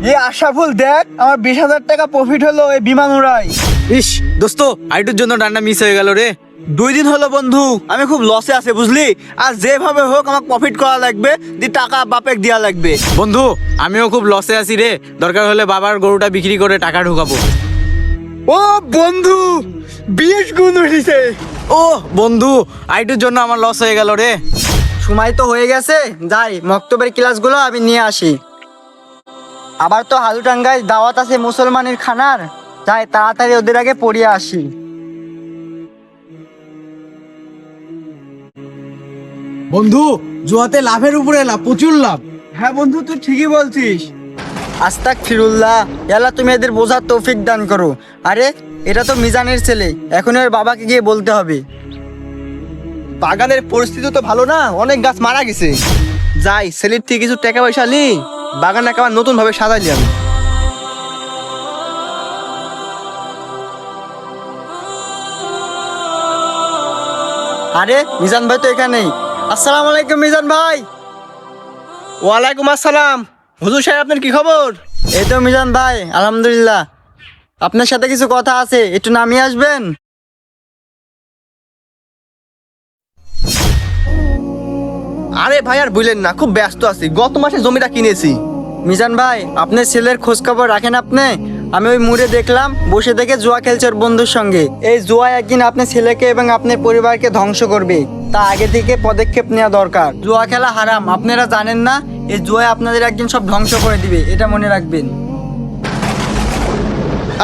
এই আশাফুল দেখ, আমার 20,000 টাকা প্রফিট হলো এই বিমান উড়াই। ইস দোস্ত, আইটুর জন্য ডান্ডা মিস হয়ে গেল রে। 2 দিন হলো বন্ধু, আমি খুব লসে আছে বুঝলি। আর যেভাবে হোক আমাকে প্রফিট করা লাগবে, টাকা বাপেক দেওয়া লাগবে। বন্ধু আমিও খুব লসে আছি রে, দরকার হলে বাবার গরুটা বিক্রি করে টাকা ঢুকাবো। ও বন্ধু, 20 গুণ উঠেছে। ও বন্ধু, আইটুর জন্য আমার লস হয়ে গেল রে। সময় তো হয়ে গেছে, যাই মক্তবের ক্লাসগুলো আমি নিয়ে আসি। আবার তো হালুটাঙ্গায় দাওয়াত আছে মুসলমানের খানার, যাই তাড়াতাড়ি ওদের আগে পড়িয়ে আসি। বন্ধু জুয়াতে লাভের উপরে লাভ, প্রচুর লাভ। হ্যাঁ বন্ধু, তুই ঠিকই বলছিস। আস্তাক ফিরুল্লাহ, আল্লাহ তুমি এদের বোঝার তৌফিক দান করো। আরে এটা তো মিজানের ছেলে, এখন ওর বাবাকে গিয়ে বলতে হবে। বাগানের পরিস্থিতি তো ভালো না, অনেক গাছ মারা গেছে। যাই সেলির থেকে কিছু টাকা পয়সা নি, বাগান একেবারে নতুন ভাবে সাজাইলি আমি। আরে মিজান ভাই তো এখানেই। আসসালামু আলাইকুম মিজান ভাই। ওয়ালাইকুম আসসালাম। হুজুর সাহেব, আপনার কি খবর? এই তো মিজান ভাই, আলহামদুলিল্লাহ। আপনার সাথে কিছু কথা আছে, একটু নামিয়ে আসবেন। আরে ভাই আর বললেন না, খুব ব্যস্ত আছি। গত মাসে জমিটা কিনেছি। মিজান ভাই, আপনার ছেলের খোঁজ খবর রাখেন আপনি? আমি ওই মুড়ে দেখলাম বসে থেকে জুয়া খেলছে ওর বন্ধুর সঙ্গে। এই জুয়া একদিন আপনার ছেলেকে এবং আপনার পরিবারকে ধ্বংস করবে, তা আগে থেকে পদক্ষেপ নেওয়া দরকার। জুয়া খেলা হারাম, আপনারা জানেন না? এই জুয়ায় আপনাদের একদিন সব ধ্বংস করে দিবে, এটা মনে রাখবেন।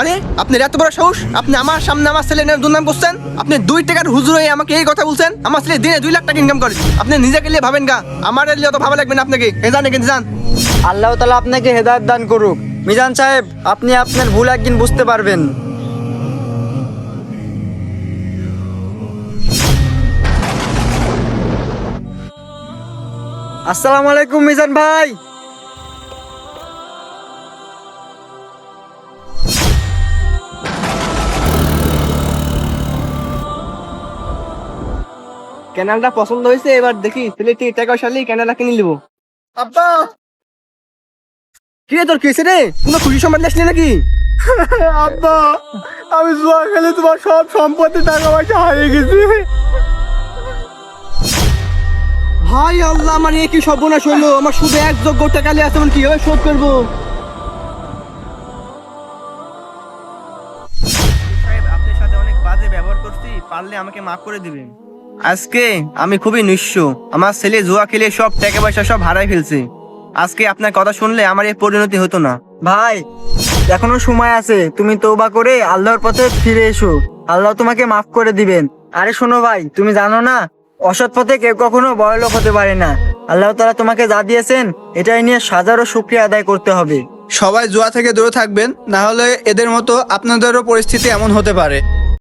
আরে আপনার এত বড় সাহস, আপনি আমার সামনে আমার ছেলে নিয়ে দুর্নাম করছেন? আপনি 2 টাকার হুজুর হয়ে আমাকে এই কথা বলছেন? আমার ছেলে দিনে 2 লাখ টাকা ইনকাম করে। আপনি নিজেকে নিয়ে ভাবেন গা, আমার নিয়ে অত ভাবা লাগবে না আপনাকে। এ জানে কিন্তু জান, আল্লাহ তাআলা আপনাকে হেদায়েত দান করুক। মিজান সাহেব, আপনি আপনার ভুল একদিন বুঝতে পারবেন। আসসালামু আলাইকুম মিজান ভাই। ক্যানেলটা পছন্দ হয়েছে, এবার দেখি ছেলে থেকে টাকা পয়সা নিয়ে ক্যানেলটা কিনে নিবো। আব্বা, কি রে তোর কেসে রে? কোনো খুশি সম্মান আসলি নাকি? আব্বা, আমি জুয়া খেলে তোমার সব সম্পত্তি টাকা পয়সা হারিয়ে গেছি। হাই আল্লাহ, আমার এ কি সর্বনাশ হইলো। আমার শুধু 1 যোগ্য টাকা নিয়ে আসতে, কিভাবে শোধ করবো? আপনার সাথে অনেক বাজে ব্যবহার করছি, পারলে আমাকে মাফ করে দিবেন। আজকে আমি খুবই নিঃস্ব, আমার ছেলে জুয়া খেলে সব টাকা পয়সা সব হারাই ফেলছে। আজকে আপনার কথা শুনলে আমার এই পরিণতি হতো না। ভাই, এখনো সময় আছে, তুমি তওবা করে আল্লাহর পথে ফিরে এসো, আল্লাহ তোমাকে মাফ করে দিবেন। আরে শোনো ভাই, তুমি জানো না অসৎ পথে কেউ কখনো বড়লোক হতে পারে না। আল্লাহ তাআলা তোমাকে যা দিয়েছেন এটাই নিয়ে হাজারো শুকরিয়া আদায় করতে হবে। সবাই জুয়া থেকে দূরে থাকবেন, না হলে এদের মতো আপনাদেরও পরিস্থিতি এমন হতে পারে।